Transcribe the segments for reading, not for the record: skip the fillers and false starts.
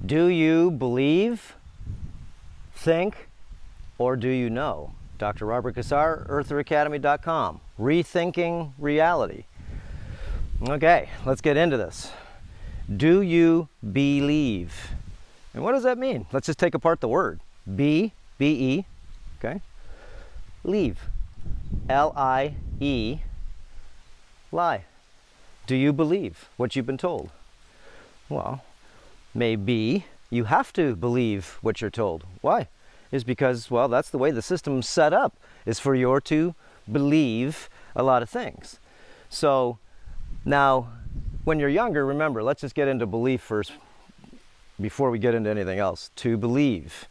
Do you believe, think, or do you know? Dr. Robert Cassar, eartheracademy.com. Rethinking reality. Okay, let's get into this. Do you believe? And what does that mean? Let's just take apart the word. B-E, okay? Leave. L-I-E, lie. Do you believe what you've been told? Well, maybe you have to believe what you're told. Why? Is because, well, that's the way the system's set up, is for you to believe a lot of things. So now, when you're younger, remember, let's just get into belief first before we get into anything else. To believe.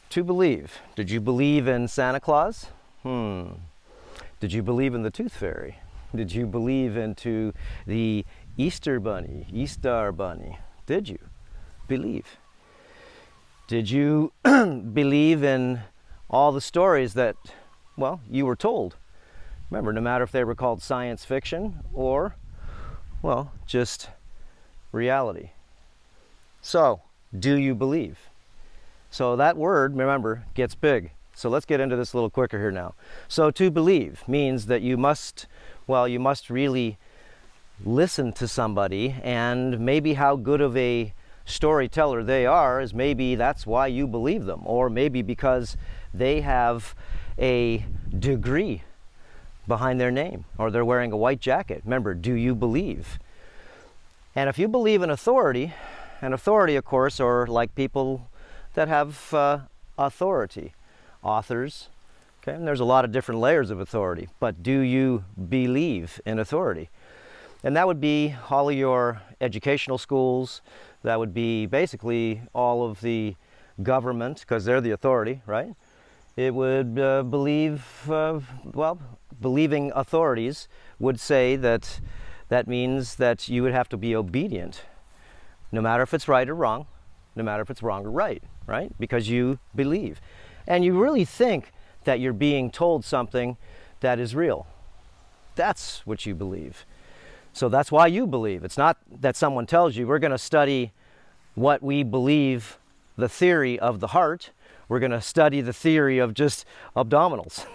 To believe. Did you believe in Santa Claus? Did you believe in the Tooth Fairy? Did you believe into the Easter Bunny, Easter Bunny? Did you believe? Did you believe in all the stories that, well, you were told? Remember, no matter if they were called science fiction or, well, just reality. So, do you believe? So that word, remember, gets big. So let's get into this a little quicker here now. So to believe means that you must, well, you must really listen to somebody, and maybe how good of a storyteller they are is maybe that's why you believe them, or maybe because they have a degree behind their name, or they're wearing a white jacket. Remember, do you believe? And if you believe in authority, and authority, of course, are like people that have authority, authors, okay? And there's a lot of different layers of authority, but do you believe in authority? And that would be all of your educational schools, that would be basically all of the government, because they're the authority, right? It would well, believing authorities would say that that means that you would have to be obedient, no matter if it's right or wrong, no matter if it's wrong or right, right? Because you believe. And you really think that you're being told something that is real. That's what you believe. So that's why you believe. It's not that someone tells you, we're going to study what we believe, the theory of the heart. We're going to study the theory of just abdominals.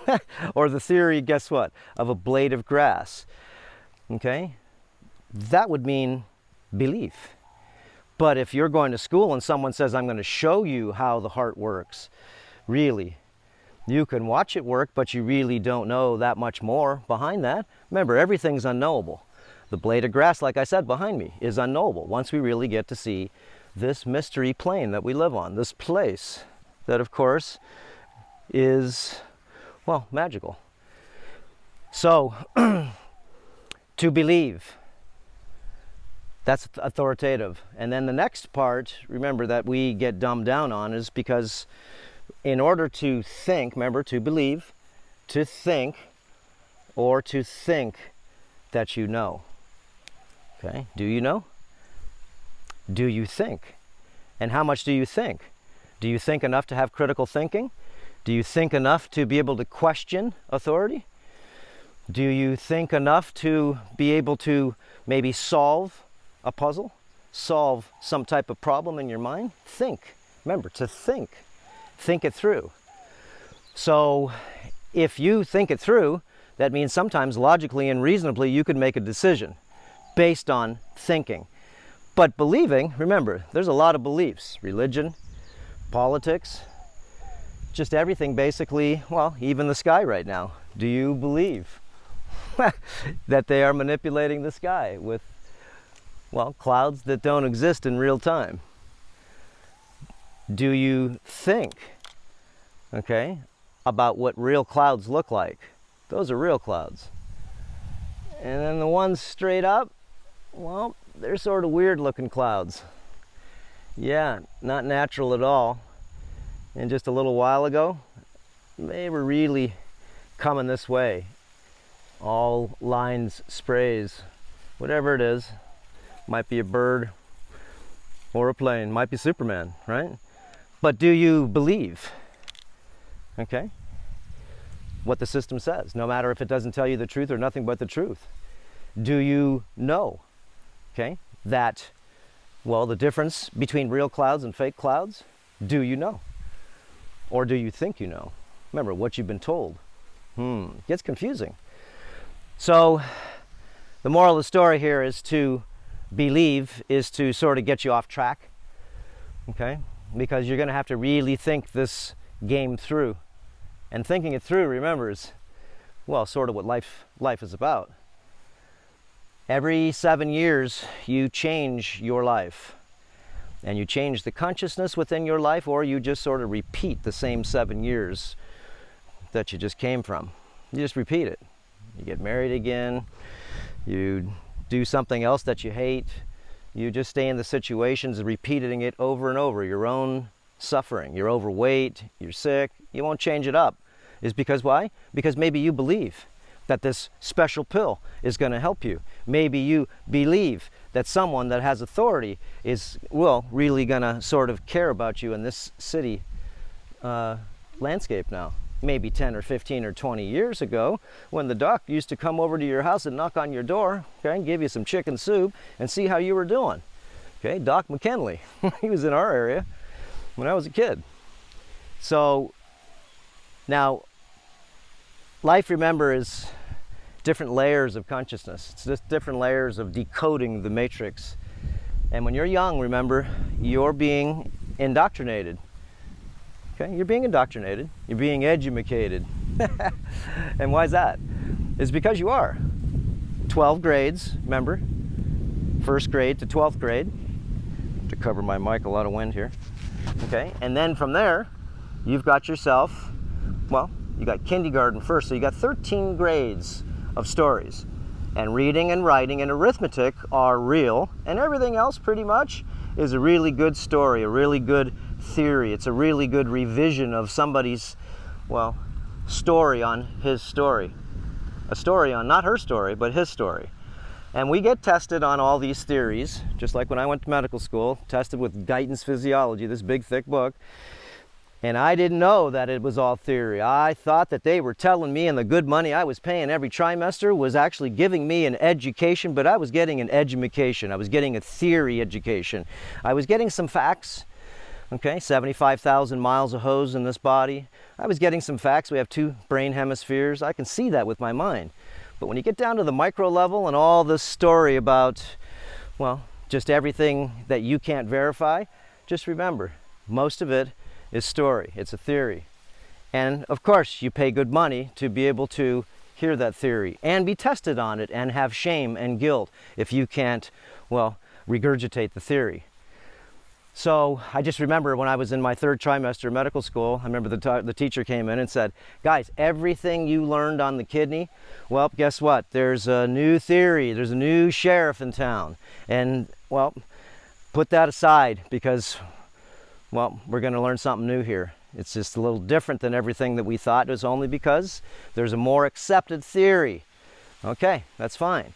Or the theory, guess what, of a blade of grass. Okay? That would mean belief. But if you're going to school and someone says, I'm going to show you how the heart works, really, you can watch it work, but you really don't know that much more behind that. Remember, everything's unknowable. The blade of grass, like I said, behind me, is unknowable once we really get to see this mystery plane that we live on, this place that, of course, is, well, magical. So, to believe. That's authoritative. And then the next part, remember, that we get dumbed down on is because in order to think, remember, to believe, to think, or to think that you know. Okay, do you know? Do you think? And how much do you think? Do you think enough to have critical thinking? Do you think enough to be able to question authority? Do you think enough to be able to maybe solve a puzzle? Solve some type of problem in your mind? Think. Remember, to think. Think it through. So if you think it through, that means sometimes logically and reasonably you could make a decision based on thinking. But believing, remember, there's a lot of beliefs. Religion, politics, just everything basically, well, even the sky right now. Do you believe that they are manipulating the sky with, well, clouds that don't exist in real time? Do you think, okay, about what real clouds look like? Those are real clouds. And then the ones straight up, well, they're sort of weird looking clouds. Yeah, not natural at all. And just a little while ago, they were really coming this way. All lines, sprays, whatever it is. Might be a bird or a plane, might be Superman, right? But do you believe, okay, what the system says, no matter if it doesn't tell you the truth or nothing but the truth? Do you know, okay, that Well, the difference between real clouds and fake clouds, do you know? Or do you think you know? Remember, what you've been told. Gets confusing. So, the moral of the story here is to believe is to sort of get you off track, okay? Because you're going to have to really think this game through. And thinking it through, remember, is, well, sort of what life is about. Every 7 years, you change your life. And you change the consciousness within your life, or you just sort of repeat the same 7 years that you just came from. You just repeat it. You get married again. You do something else that you hate. You just stay in the situations, repeating it over and over. Your own suffering. You're overweight. You're sick. You won't change it up. Is because why? Because maybe you believe that this special pill is going to help you. Maybe you believe that someone that has authority is, well, really going to sort of care about you in this city landscape now. Maybe 10 or 15 or 20 years ago, when the doc used to come over to your house and knock on your door, okay, and give you some chicken soup and see how you were doing. Okay, Doc McKinley, he was in our area when I was a kid. So now, life, remember, is different layers of consciousness. It's just different layers of decoding the matrix. And when you're young, remember, you're being indoctrinated. Okay, you're being indoctrinated. You're being educated. And why is that? It's because you are. 12 grades, remember? First grade to 12th grade. To cover my mic, a lot of wind here. Okay, and then from there, you've got yourself, well, you got kindergarten first, so you got 13 grades of stories. And reading and writing and arithmetic are real, and everything else pretty much is a really good story, a really good theory. It's a really good revision of somebody's, well, story on his story. A story on, not her story, but his story. And we get tested on all these theories, just like when I went to medical school, tested with Guyton's Physiology, this big thick book. And I didn't know that it was all theory. I thought that they were telling me, and the good money I was paying every trimester was actually giving me an education, but I was getting an edumacation. I was getting a theory education. I was getting some facts. Okay, 75,000 miles of hose in this body. I was getting some facts. We have 2 brain hemispheres. I can see that with my mind. But when you get down to the micro level and all this story about, well, just everything that you can't verify, just remember, most of it is story. It's a theory. And of course, you pay good money to be able to hear that theory and be tested on it and have shame and guilt if you can't, well, regurgitate the theory. So I just remember when I was in my 3rd trimester of medical school, I remember the teacher came in and said, guys, everything you learned on the kidney, well, guess what? There's a new theory. There's a new sheriff in town. And, well, put that aside because, well, we're going to learn something new here. It's just a little different than everything that we thought. It was only because there's a more accepted theory. Okay, that's fine.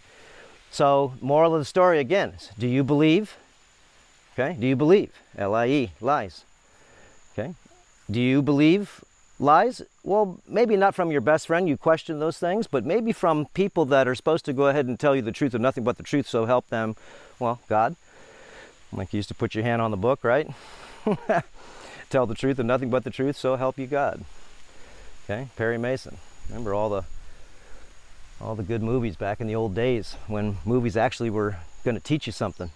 So, moral of the story again is, do you believe? Okay, do you believe? L-I-E, lies. Okay, do you believe lies? Well, maybe not from your best friend, you question those things, but maybe from people that are supposed to go ahead and tell you the truth and nothing but the truth, so help them, well, God. Like you used to put your hand on the book, right? Tell the truth and nothing but the truth, so help you God. Okay, Perry Mason. Remember all the good movies back in the old days when movies actually were going to teach you something.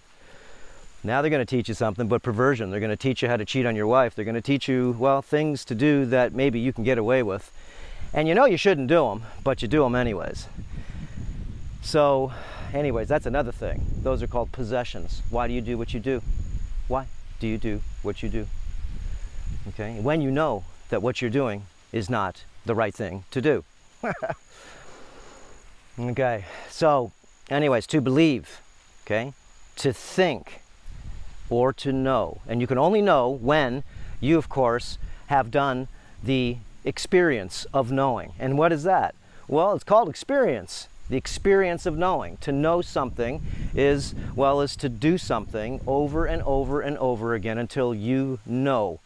Now they're going to teach you something, but perversion. They're going to teach you how to cheat on your wife. They're going to teach you, well, things to do that maybe you can get away with. And you know you shouldn't do them, but you do them anyways. So, anyways, that's another thing. Those are called possessions. Why do you do what you do? Why do you do what you do? Okay, when you know that what you're doing is not the right thing to do. Okay, so, anyways, to believe, okay, to think, or to know. And you can only know when you, of course, have done the experience of knowing. And what is that? Well, it's called experience. The experience of knowing. To know something is, well, is to do something over and over and over again until you know,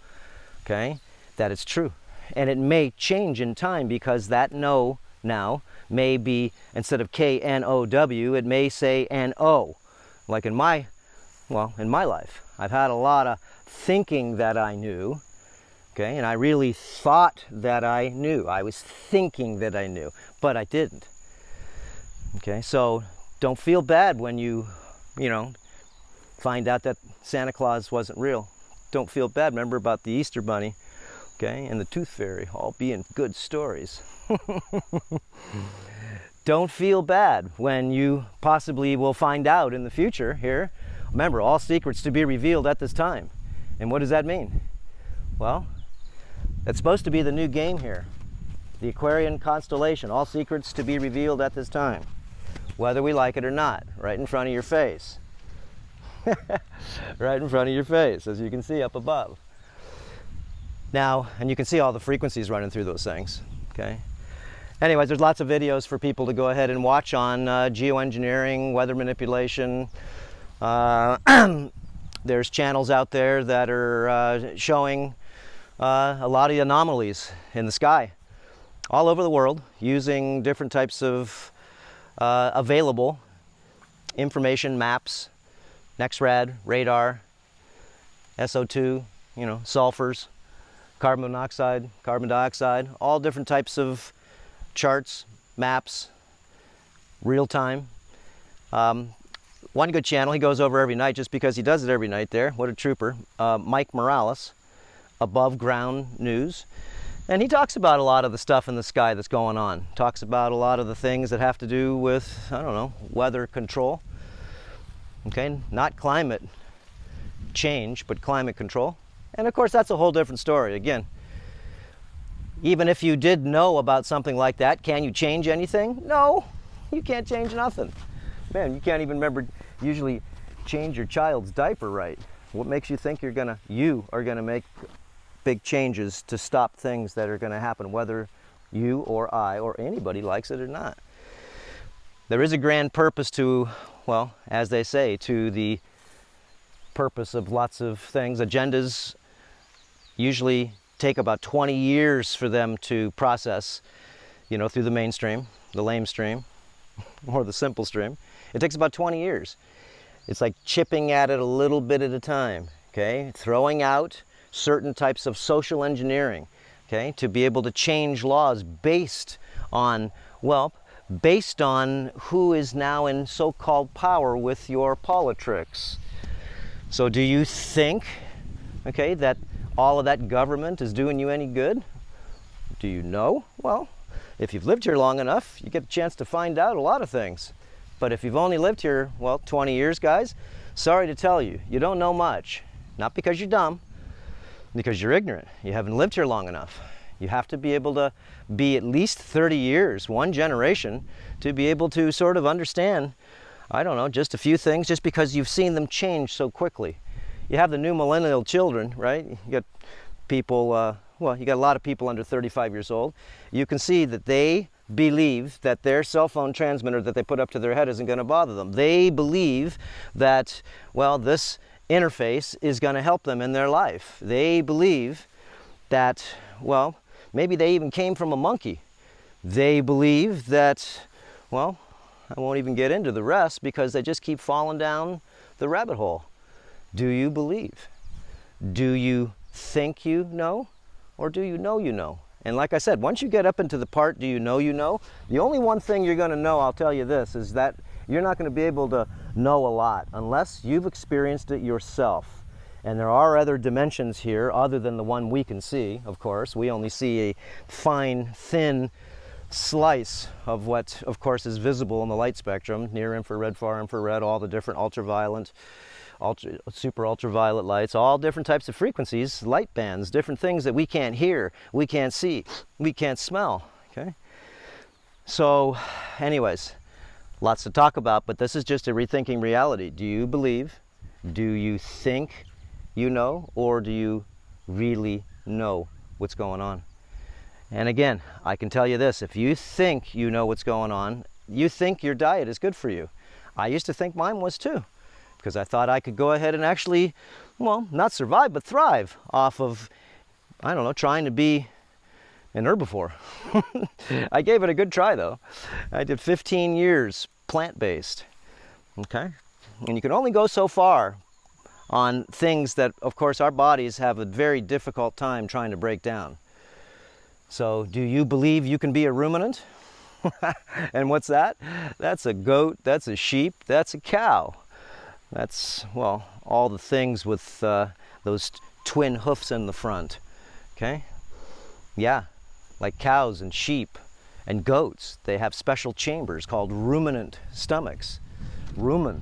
okay, that it's true. And it may change in time because that know now may be, instead of K-N-O-W, it may say N-O. Like in my well, in my life. I've had a lot of thinking that I knew, okay, and I really thought that I knew. I was thinking that I knew, but I didn't. Okay, so don't feel bad when you find out that Santa Claus wasn't real. Don't feel bad. Remember about the Easter Bunny, okay, and the Tooth Fairy, all being good stories. Don't feel bad when you possibly will find out in the future here. Remember, all secrets to be revealed at this time. And what does that mean? Well, that's supposed to be the new game here. The Aquarian constellation, all secrets to be revealed at this time. Whether we like it or not, right in front of your face. Right in front of your face, as you can see up above. Now, and you can see all the frequencies running through those things, okay? Anyways, there's lots of videos for people to go ahead and watch on geoengineering, weather manipulation. There's channels out there that are showing a lot of the anomalies in the sky all over the world using different types of available information, maps, NEXRAD, radar, SO2, sulfurs, carbon monoxide, carbon dioxide, all different types of charts, maps, real time. One good channel he goes over every night just because he does it every night there. What a trooper. Mike Morales, Above Ground News. And he talks about a lot of the stuff in the sky that's going on. Talks about a lot of the things that have to do with, weather control. Okay, not climate change, but climate control. And of course, that's a whole different story. Again, even if you did know about something like that, can you change anything? No, you can't change nothing. Man, you can't even remember usually change your child's diaper right. What makes you think you are gonna make big changes to stop things that are gonna happen, whether you or I or anybody likes it or not? There is a grand purpose to, well, as they say, to the purpose of lots of things. Agendas usually take about 20 years for them to process, through the mainstream, the lame stream, or the simple stream. It takes about 20 years. It's like chipping at it a little bit at a time, okay? Throwing out certain types of social engineering, okay? To be able to change laws based on who is now in so-called power with your politricks. So do you think, okay, that all of that government is doing you any good? Do you know? Well, if you've lived here long enough, you get a chance to find out a lot of things. But if you've only lived here, 20 years, guys, sorry to tell you, you don't know much. Not because you're dumb, because you're ignorant. You haven't lived here long enough. You have to be able to be at least 30 years, one generation, to be able to sort of understand, just a few things, just because you've seen them change so quickly. You have the new millennial children, right? You got people, you got a lot of people under 35 years old. You can see that they believe that their cell phone transmitter that they put up to their head isn't going to bother them. They believe that, this interface is going to help them in their life. They believe that, maybe they even came from a monkey. They believe that, I won't even get into the rest because they just keep falling down the rabbit hole. Do you believe? Do you think you know? Or do you know you know? And like I said, once you get up into the part, do you know you know? The only one thing you're going to know, I'll tell you this, is that you're not going to be able to know a lot unless you've experienced it yourself. And there are other dimensions here other than the one we can see, of course. We only see a fine, thin slice of what, of course, is visible in the light spectrum, near infrared, far infrared, all the different ultraviolet, super ultraviolet lights, all different types of frequencies, light bands, different things that we can't hear, we can't see, we can't smell, okay? So, anyways, lots to talk about, but this is just a rethinking reality. Do you believe? Do you think you know? Or do you really know what's going on? And again, I can tell you this, if you think you know what's going on, you think your diet is good for you. I used to think mine was too, because I thought I could go ahead and actually, not survive, but thrive off of, trying to be an herbivore. I gave it a good try though. I did 15 years plant-based, okay? And you can only go so far on things that, of course, our bodies have a very difficult time trying to break down. So, do you believe you can be a ruminant? And what's that? That's a goat, that's a sheep, that's a cow. That's, well, all the things with those twin hoofs in the front. Okay? Yeah, like cows and sheep and goats, they have special chambers called ruminant stomachs. Rumen.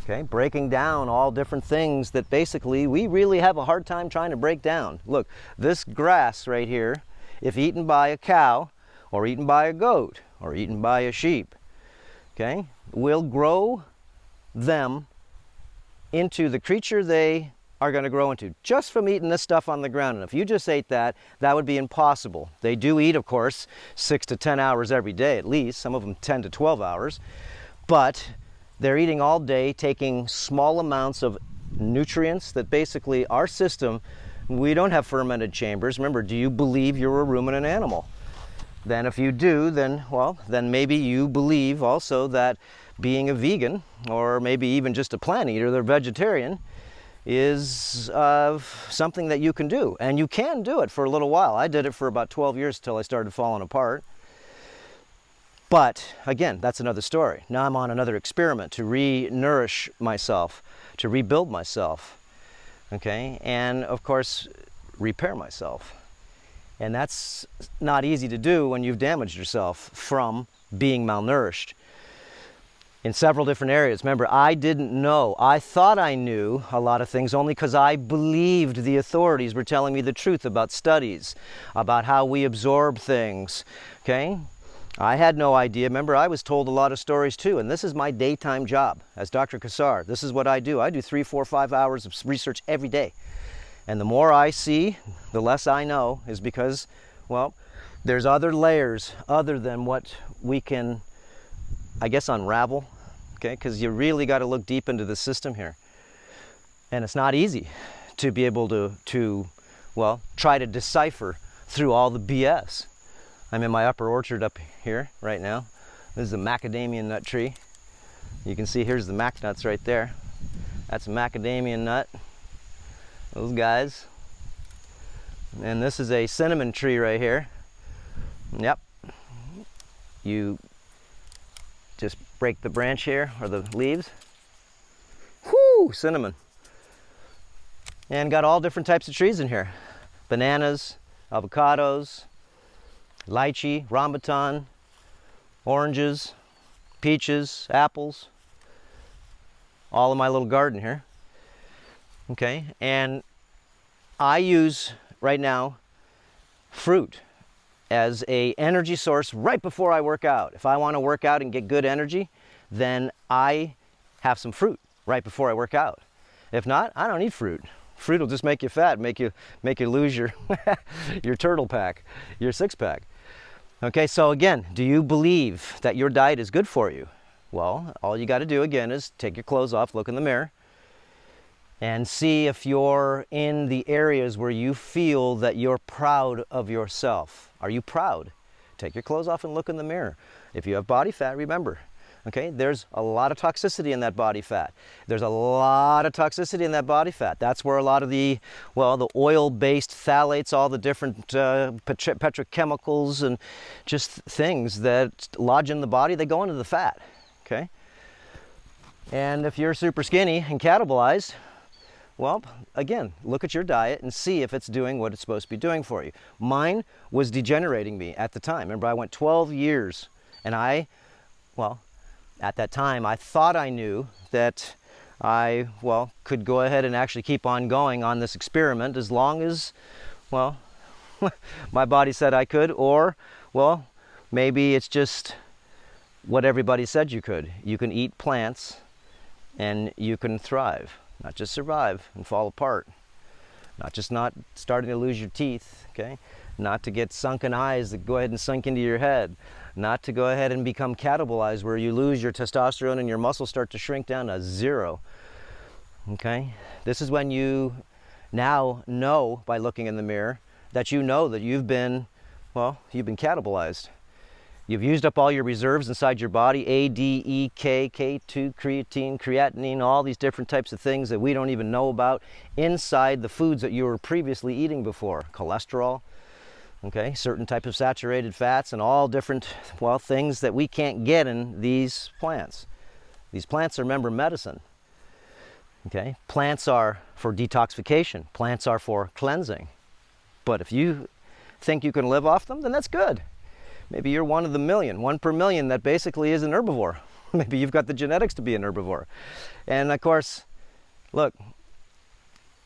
Okay, breaking down all different things that basically we really have a hard time trying to break down. Look, this grass right here, if eaten by a cow or eaten by a goat or eaten by a sheep, okay, will grow them into the creature they are going to grow into just from eating this stuff on the ground. And if you just ate that, that would be impossible. They do eat, of course, 6 to 10 hours every day at least, some of them 10 to 12 hours, but they're eating all day, taking small amounts of nutrients that basically our system, we don't have fermented chambers. Remember, do you believe you're a ruminant animal? Then if you do, then, well, then maybe you believe also that being a vegan, or maybe even just a plant eater, they're vegetarian, is something that you can do. And you can do it for a little while. I did it for about 12 years till I started falling apart. But again, that's another story. Now I'm on another experiment to re-nourish myself, to rebuild myself, okay? And of course, repair myself. And that's not easy to do when you've damaged yourself from being malnourished in several different areas. Remember, I didn't know. I thought I knew a lot of things only because I believed the authorities were telling me the truth about studies, about how we absorb things, okay? I had no idea. Remember, I was told a lot of stories too, and this is my daytime job as Dr. Cassar. This is what I do. I do 3, 4, 5 hours of research every day. And the more I see, the less I know, is because, well, there's other layers other than what we can, I guess, unravel, okay? Because you really got to look deep into the system here. And it's not easy to be able to, well, try to decipher through all the BS. I'm in my upper orchard up here right now. This is a macadamia nut tree. You can see here's the mac nuts right there. That's a macadamia nut. Those guys. And this is a cinnamon tree right here. Yep. You just break the branch here, or the leaves. Whoo, cinnamon. And got all different types of trees in here. Bananas, avocados, lychee, rambutan, oranges, peaches, apples, all in my little garden here. Okay, and I use right now fruit as a energy source right before I work out. If I want to work out and get good energy, then I have some fruit right before I work out. If not, I don't eat fruit. Fruit will just make you fat, make you lose your your turtle pack, your six pack. Okay, so again, do you believe that your diet is good for you? Well, all you got to do again is take your clothes off, look in the mirror, and see if you're in the areas where you feel that you're proud of yourself. Are you proud? Take your clothes off and look in the mirror. If you have body fat, remember, okay, there's a lot of toxicity in that body fat. There's a lot of toxicity in that body fat. That's where a lot of the, well, the oil-based phthalates, all the different petrochemicals and just things that lodge in the body, they go into the fat, okay? And if you're super skinny and catabolized, well, again, look at your diet and see if it's doing what it's supposed to be doing for you. Mine was degenerating me at the time. Remember, I went 12 years and well, at that time, I thought I knew that I, well, could go ahead and actually keep on going on this experiment as long as, well, my body said I could, or, well, maybe it's just what everybody said you could. You can eat plants and you can thrive, not just survive and fall apart, not just not starting to lose your teeth, okay? Not to get sunken eyes that go ahead and sink into your head, not to go ahead and become catabolized where you lose your testosterone and your muscles start to shrink down to zero, okay? This is when you now know by looking in the mirror that you know that you've been, well, you've been catabolized. You've used up all your reserves inside your body, A, D, E, K, K2, creatine, creatinine, all these different types of things that we don't even know about inside the foods that you were previously eating before. Cholesterol, okay, certain types of saturated fats, and all different, well, things that we can't get in these plants. These plants are, remember, medicine. Okay, plants are for detoxification. Plants are for cleansing. But if you think you can live off them, then that's good. Maybe you're one of the million, 1 per million that basically is an herbivore. Maybe you've got the genetics to be an herbivore. And of course, look,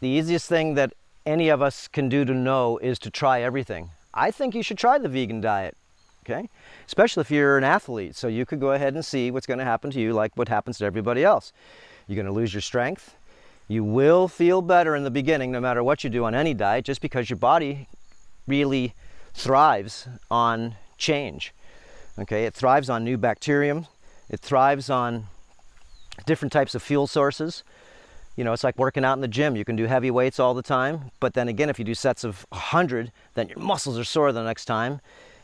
the easiest thing that any of us can do to know is to try everything. I think you should try the vegan diet, okay? Especially if you're an athlete, so you could go ahead and see what's going to happen to you like what happens to everybody else. You're going to lose your strength. You will feel better in the beginning no matter what you do on any diet, just because your body really thrives on change. Okay, it thrives on new bacterium. It thrives on different types of fuel sources. You know, it's like working out in the gym. You can do heavy weights all the time, but then again, if you do sets of 100, then your muscles are sore the next time,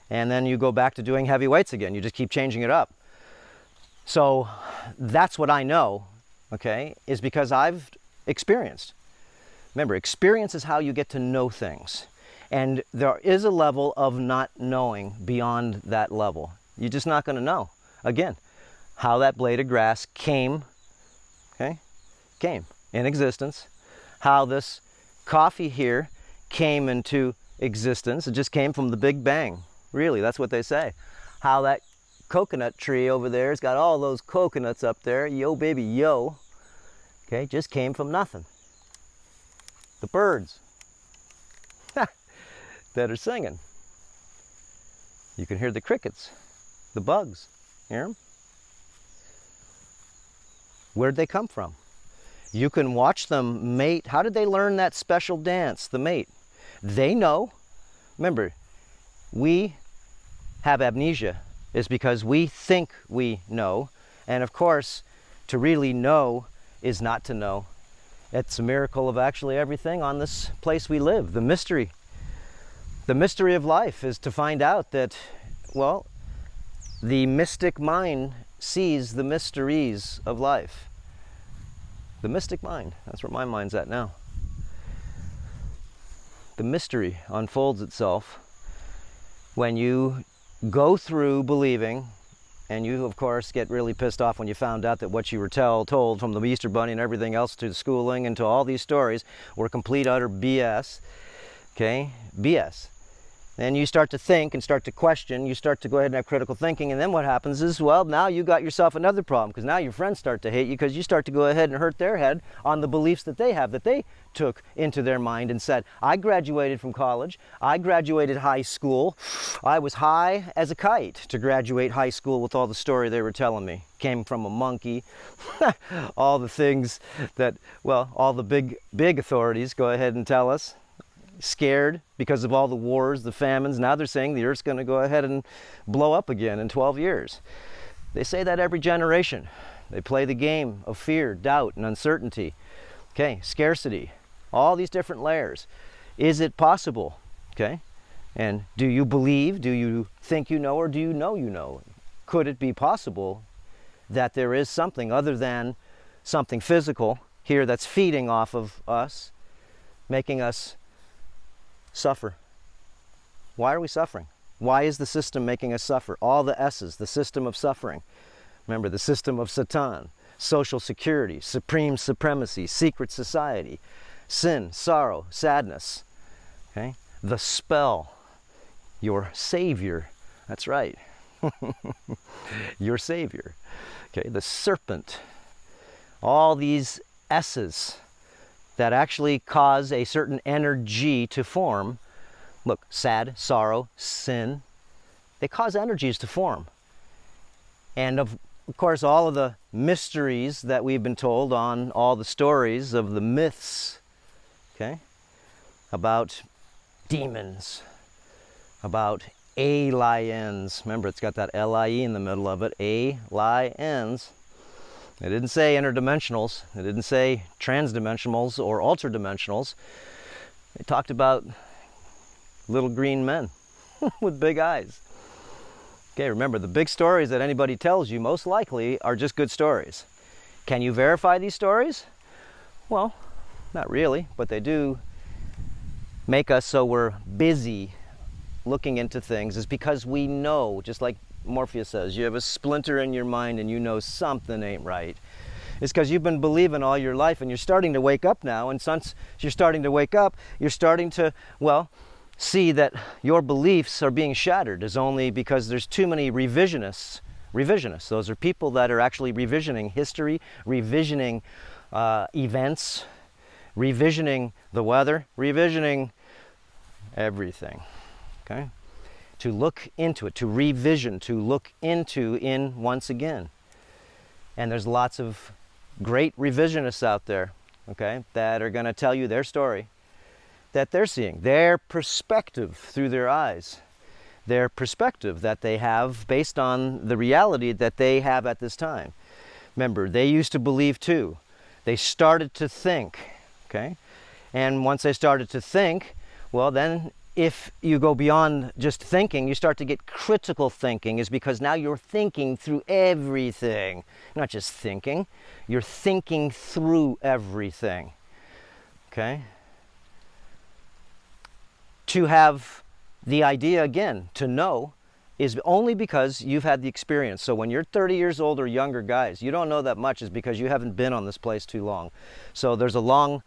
and then you go back to doing heavy weights again. You just keep changing it up. So that's what I know, okay, is because I've experienced. Remember, experience is how you get to know things. And there is a level of not knowing beyond that level. You're just not going to know. Again, how that blade of grass came, okay, came in existence. How this coffee here came into existence. It just came from the Big Bang. Really, that's what they say. How that coconut tree over there has got all those coconuts up there. Yo, baby, yo. Okay, just came from nothing. The birds that are singing. You can hear the crickets, the bugs. Hear them? Where'd they come from? You can watch them mate. How did they learn that special dance, the mate? They know. Remember, we have amnesia. It's because we think we know. And of course, to really know is not to know. It's a miracle of actually everything on this place we live, the mystery. The mystery of life is to find out that, well, the mystic mind sees the mysteries of life. The mystic mind, that's where my mind's at now. The mystery unfolds itself when you go through believing, and you, of course, get really pissed off when you found out that what you were told from the Easter Bunny and everything else to the schooling and to all these stories were complete, utter BS. Okay? BS. Then you start to think and start to question, you start to go ahead and have critical thinking, and then what happens is, well, now you got yourself another problem, because now your friends start to hate you because you start to go ahead and hurt their head on the beliefs that they have, that they took into their mind and said, I graduated from college, I graduated high school, I was high as a kite to graduate high school with all the story they were telling me. Came from a monkey, all the things that, well, all the big authorities go ahead and tell us. Scared because of all the wars, the famines. Now they're saying the earth's going to go ahead and blow up again in 12 years. They say that every generation. They play the game of fear, doubt, and uncertainty. Okay, scarcity, all these different layers. Is it possible? Okay, and do you believe, do you think you know, or do you know you know? Could it be possible that there is something other than something physical here that's feeding off of us, making us suffer? Why are we suffering? Why is the system making us suffer? All the S's, the system of suffering. Remember, the system of Satan, social security, supreme supremacy, secret society, sin, sorrow, sadness. Okay? The spell, your savior. That's right. Your savior. Okay, the serpent. All these S's that actually cause a certain energy to form. Look, sad, sorrow, sin, they cause energies to form. And of course, all of the mysteries that we've been told on all the stories of the myths, okay, about demons, about aliens. Remember, it's got that L-I-E in the middle of it, aliens. It didn't say interdimensionals. It didn't say transdimensionals or ultradimensionals. It talked about little green men with big eyes. Okay, remember, the big stories that anybody tells you most likely are just good stories. Can you verify these stories? Well, not really, but they do make us so we're busy looking into things, is because we know, just like Morpheus says, you have a splinter in your mind and you know something ain't right. It's because you've been believing all your life and you're starting to wake up now, and since you're starting to wake up, you're starting to, well, see that your beliefs are being shattered is only because there's too many revisionists. Those are people that are actually revisioning history, revisioning events, revisioning the weather, revisioning everything. Okay? To look into it, to revision, to look into in once again. And there's lots of great revisionists out there, okay, that are going to tell you their story, that they're seeing, their perspective through their eyes, their perspective that they have based on the reality that they have at this time. Remember, they used to believe too. They started to think, okay? And once they started to think, well, then if you go beyond just thinking, you start to get critical thinking, is because now you're thinking through everything. Not just thinking, you're thinking through everything, okay? To have the idea, again, to know, is only because you've had the experience. So when you're 30 years old or younger, guys, you don't know that much is because you haven't been on this place too long. So there's a long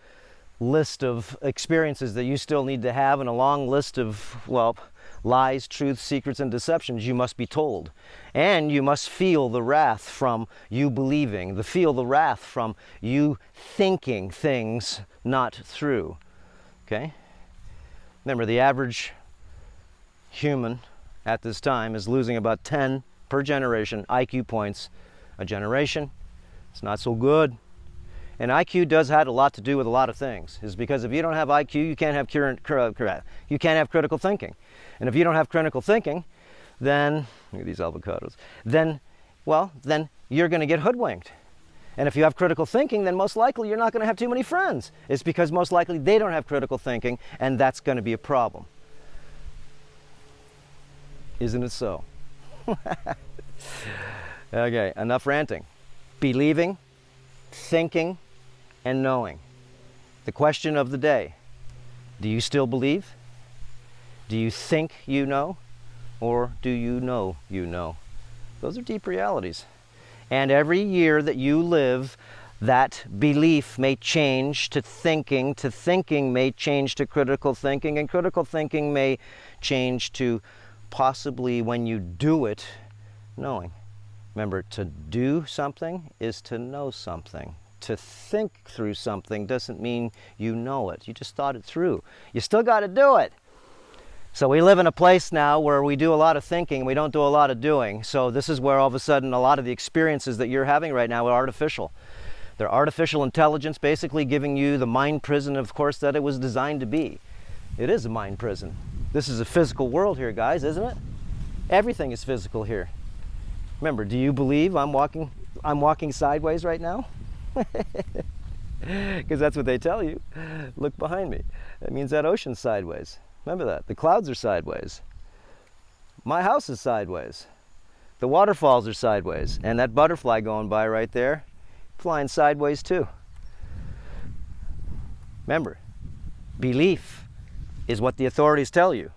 list of experiences that you still need to have, and a long list of, well, lies, truths, secrets, and deceptions you must be told. And you must feel the wrath from you believing, feel the wrath from you thinking things not through, okay? Remember, the average human at this time is losing about 10 per generation IQ points a generation. It's not so good. And IQ does have a lot to do with a lot of things. Is because if you don't have IQ, you can't have critical thinking. And if you don't have critical thinking, then, look at these avocados, then you're going to get hoodwinked. And if you have critical thinking, then most likely you're not going to have too many friends. It's because most likely they don't have critical thinking, and that's going to be a problem. Isn't it so? Okay, enough ranting. Believing, thinking, and knowing. The question of the day: do you still believe? Do you think you know? Or do you know you know? Those are deep realities. And every year that you live, that belief may change to thinking may change to critical thinking, and critical thinking may change to possibly, when you do it, knowing. Remember, to do something is to know something. To think through something doesn't mean you know it. You just thought it through. You still got to do it. So we live in a place now where we do a lot of thinking, we don't do a lot of doing. So this is where all of a sudden a lot of the experiences that you're having right now are artificial. They're artificial intelligence, basically giving you the mind prison, of course, that it was designed to be. It is a mind prison. This is a physical world here, guys, isn't it? Everything is physical here. Remember, do you believe I'm walking sideways right now? Because that's what they tell you. Look behind me. That means that ocean's sideways. Remember that. The clouds are sideways. My house is sideways. The waterfalls are sideways. And that butterfly going by right there, flying sideways too. Remember, belief is what the authorities tell you.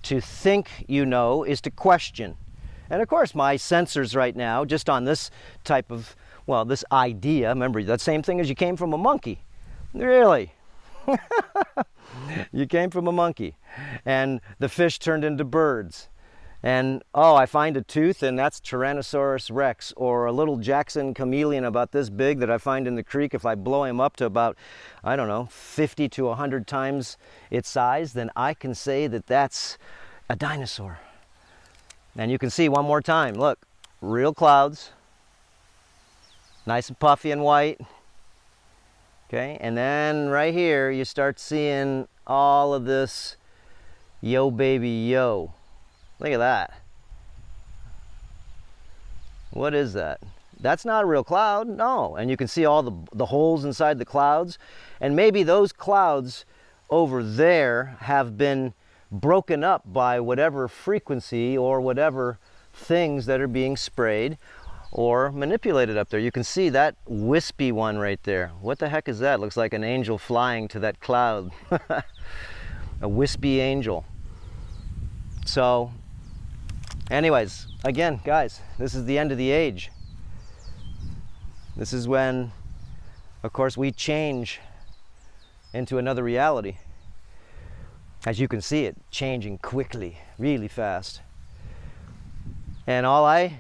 To think you know is to question. And of course, my sensors right now, just on this type of, well, this idea, remember, that same thing as you came from a monkey. Really? You came from a monkey, and the fish turned into birds. And, oh, I find a tooth, and that's Tyrannosaurus Rex, or a little Jackson chameleon about this big that I find in the creek. If I blow him up to about, I don't know, 50 to 100 times its size, then I can say that that's a dinosaur. And you can see one more time, look, real clouds, nice and puffy and white. Okay, and then right here you start seeing all of this yo baby yo. Look at that. What is that? That's not a real cloud, no. And you can see all the holes inside the clouds. And maybe those clouds over there have been broken up by whatever frequency or whatever things that are being sprayed or manipulated up there. You can see that wispy one right there. What the heck is that? Looks like an angel flying to that cloud. A wispy angel. So anyways, again, guys, this is the end of the age. This is when, of course, we change into another reality. As you can see it changing quickly, really fast. And I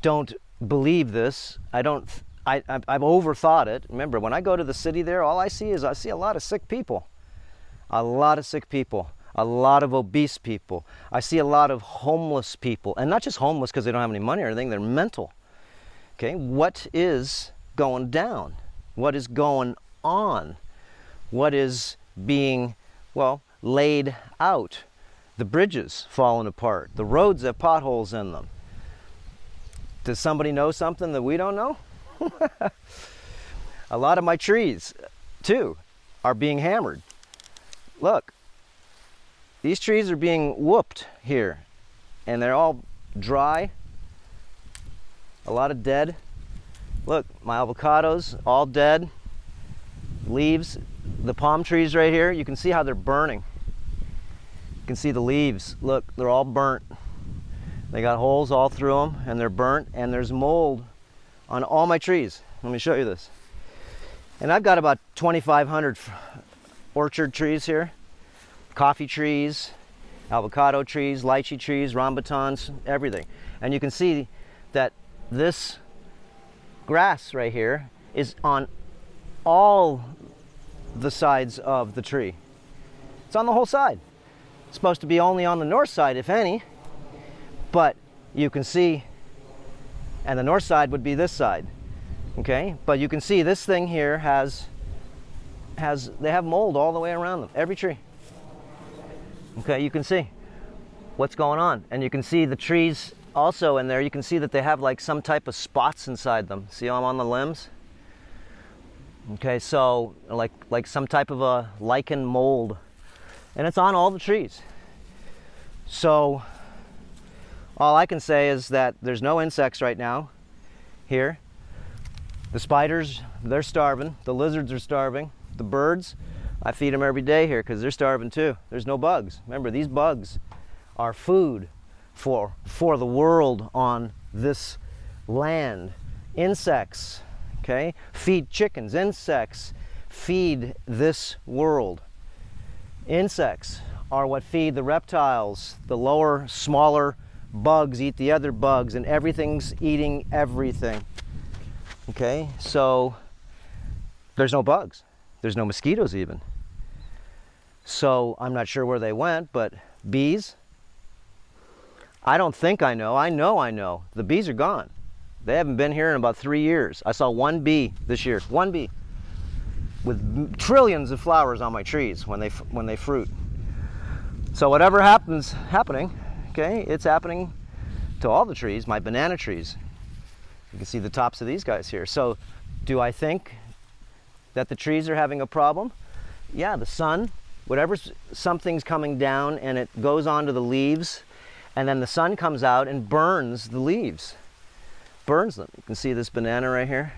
don't believe this. I've overthought it. Remember, when I go to the city there, all I see a lot of sick people. A lot of sick people. A lot of obese people. I see a lot of homeless people. And not just homeless because they don't have any money or anything, they're mental. Okay, what is going down? What is going on? What is being, well, laid out? The bridges falling apart. The roads have potholes in them. Does somebody know something that we don't know? A lot of my trees, too, are being hammered. Look, these trees are being whooped here, and they're all dry. A lot of dead. Look, my avocados, all dead. Leaves. The palm trees right here, you can see how they're burning. You can see the leaves. Look, they're all burnt. They got holes all through them, and they're burnt, and there's mold on all my trees. Let me show you this. And I've got about 2,500 orchard trees here. Coffee trees, avocado trees, lychee trees, rambutans, everything. And you can see that this grass right here is on all the sides of the tree. It's on the whole side. It's supposed to be only on the north side, if any, but you can see, and the north side would be this side, okay? But you can see this thing here they have mold all the way around them, every tree. Okay, you can see what's going on. And you can see the trees also in there. You can see that they have like some type of spots inside them. See how I'm on the limbs? Okay, so like some type of a lichen mold. And it's on all the trees. So all I can say is that there's no insects right now here. The spiders, they're starving. The lizards are starving. The birds, I feed them every day here because they're starving too. There's no bugs. Remember, these bugs are food for the world on this land. Insects, okay? Feed chickens. Insects feed this world. Insects are what feed the reptiles. The lower, smaller bugs eat the other bugs, and everything's eating everything. Okay, so there's no bugs. There's no mosquitoes even. So I'm not sure where they went, but bees, I don't think I know. I know. The bees are gone. They haven't been here in about 3 years. I saw one bee this year, one bee, with trillions of flowers on my trees when they fruit. So whatever happening, okay, it's happening to all the trees, my banana trees. You can see the tops of these guys here. So do I think that the trees are having a problem? Yeah, the sun, something's coming down and it goes onto the leaves, and then the sun comes out and burns the leaves. Burns them. You can see this banana right here.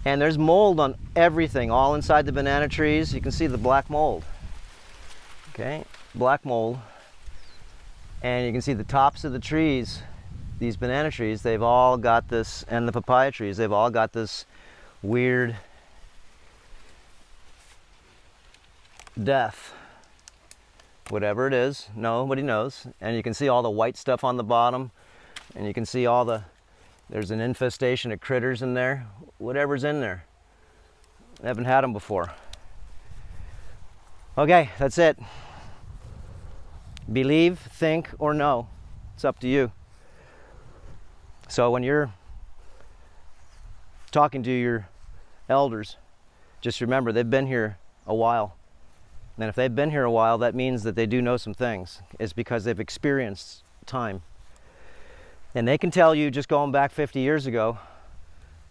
And there's mold on everything, all inside the banana trees. You can see the black mold. Okay, black mold. And you can see the tops of the trees, these banana trees, they've all got this, and the papaya trees, they've all got this weird death. Whatever it is, nobody knows. And you can see all the white stuff on the bottom, and you can see there's an infestation of critters in there. Whatever's in there. I haven't had them before. Okay, that's it. Believe, think, or know. It's up to you. So when you're talking to your elders, just remember they've been here a while. And if they've been here a while, that means that they do know some things. It's because they've experienced time. And they can tell you, just going back 50 years ago,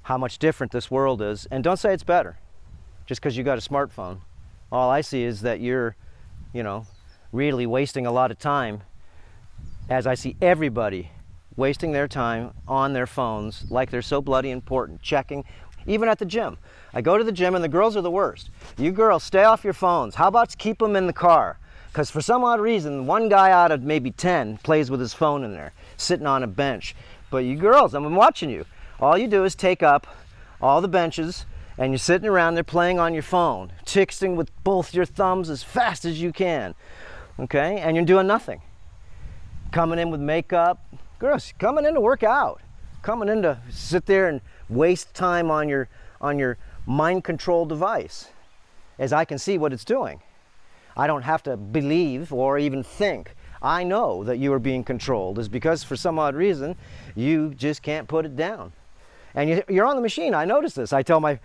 how much different this world is. And don't say it's better, just because you got a smartphone. All I see is that you're, really wasting a lot of time as I see everybody wasting their time on their phones like they're so bloody important, checking, even at the gym. I go to the gym and the girls are the worst. You girls, stay off your phones. How about keep them in the car? Because for some odd reason, one guy out of maybe 10 plays with his phone in there, sitting on a bench. But you girls, I'm watching you. All you do is take up all the benches and you're sitting around there playing on your phone, texting with both your thumbs as fast as you can, okay? And you're doing nothing. Coming in with makeup. Girls, coming in to work out. Coming in to sit there and waste time on your mind control device, as I can see what it's doing. I don't have to believe or even think. I know that you are being controlled. Is because for some odd reason you just can't put it down. And you're on the machine. I notice this. I tell my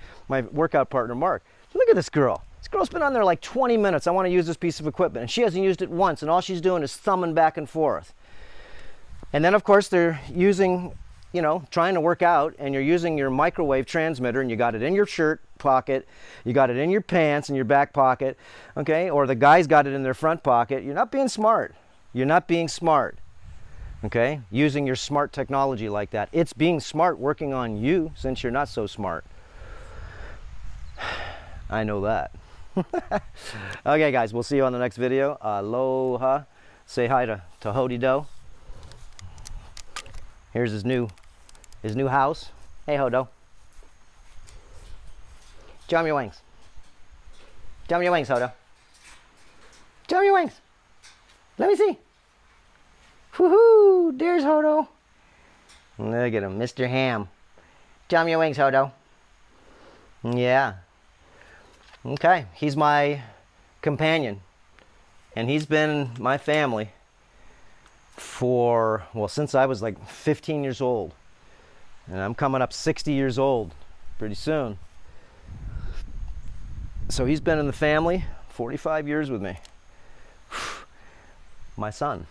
workout partner, Mark, look at this girl. This girl's been on there like 20 minutes. I want to use this piece of equipment. And she hasn't used it once. And all she's doing is thumbing back and forth. And then, of course, they're using, you know, trying to work out. And you're using your microwave transmitter. And you got it in your shirt pocket. You got it in your pants, in your back pocket. Okay? Or the guy's got it in their front pocket. You're not being smart. You're not being smart. Okay, using your smart technology like that. It's being smart working on you since you're not so smart. I know that. Okay, guys, we'll see you on the next video. Aloha. Say hi to Hody Do. Here's his new house. Hey, Hodo. Show me your wings. Show me your wings, Hodo. Show me your wings. Let me see. Woohoo! There's Hodo. Look at him, Mr. Ham. Show me your wings, Hodo. Yeah. Okay, he's my companion. And he's been my family for, well, since I was like 15 years old. And I'm coming up 60 years old pretty soon. So he's been in the family 45 years with me. My son.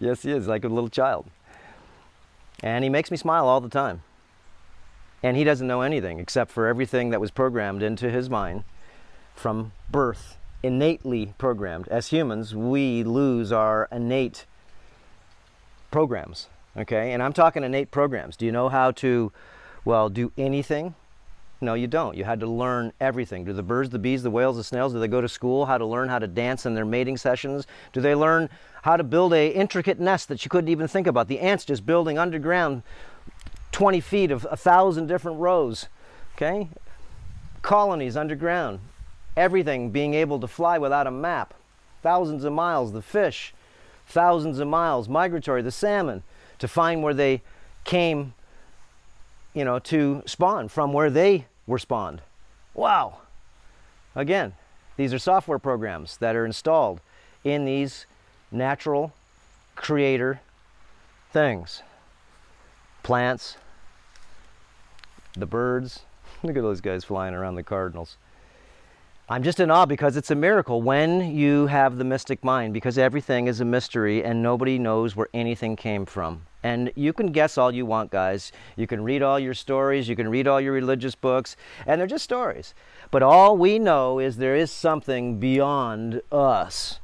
Yes, he is, like a little child. And he makes me smile all the time. And he doesn't know anything except for everything that was programmed into his mind from birth, innately programmed. As humans, we lose our innate programs, okay? And I'm talking innate programs. Do you know how to, well, do anything? No, you don't. You had to learn everything. Do the birds, the bees, the whales, the snails, do they go to school how to learn how to dance in their mating sessions? Do they learn how to build a intricate nest that you couldn't even think about? The ants just building underground 20 feet of 1,000 different rows, okay? Colonies underground. Everything being able to fly without a map. Thousands of miles. The fish, thousands of miles. Migratory, the salmon, to find where they came, you know, to spawn from where they were spawned. Wow. Again, these are software programs that are installed in these natural creator things. Plants, the birds. Look at those guys flying around the cardinals. I'm just in awe because it's a miracle when you have the mystic mind, because everything is a mystery and nobody knows where anything came from. And you can guess all you want, guys. You can read all your stories, you can read all your religious books, and they're just stories. But all we know is there is something beyond us.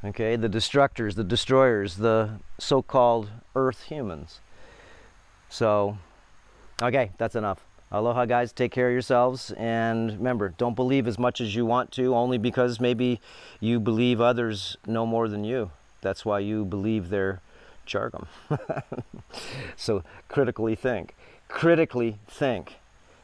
Okay, the destructors, the destroyers, the so-called earth humans. So, okay, that's enough. Aloha, guys. Take care of yourselves. And remember, don't believe as much as you want to, only because maybe you believe others know more than you. That's why you believe their jargon. So critically think. Critically think.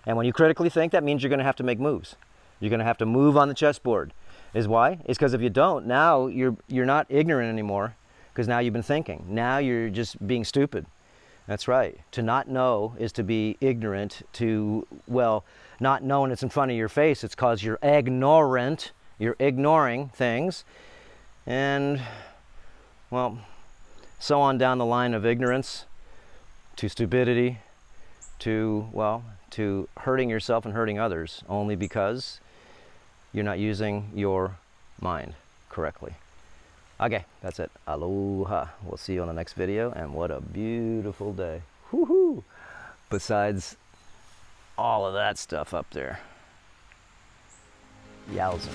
And when you critically think, that means you're going to have to make moves. You're going to have to move on the chessboard. Is why? It's because if you don't, now you're not ignorant anymore, because now you've been thinking. Now you're just being stupid. That's right. To not know is to be ignorant. To, well, not knowing it's in front of your face. It's because you're ignorant. You're ignoring things. And, well, so on down the line of ignorance to stupidity to, well, to hurting yourself and hurting others, only because you're not using your mind correctly. Okay, that's it. Aloha. We'll see you on the next video, and what a beautiful day. Woohoo! Besides all of that stuff up there. Yowza.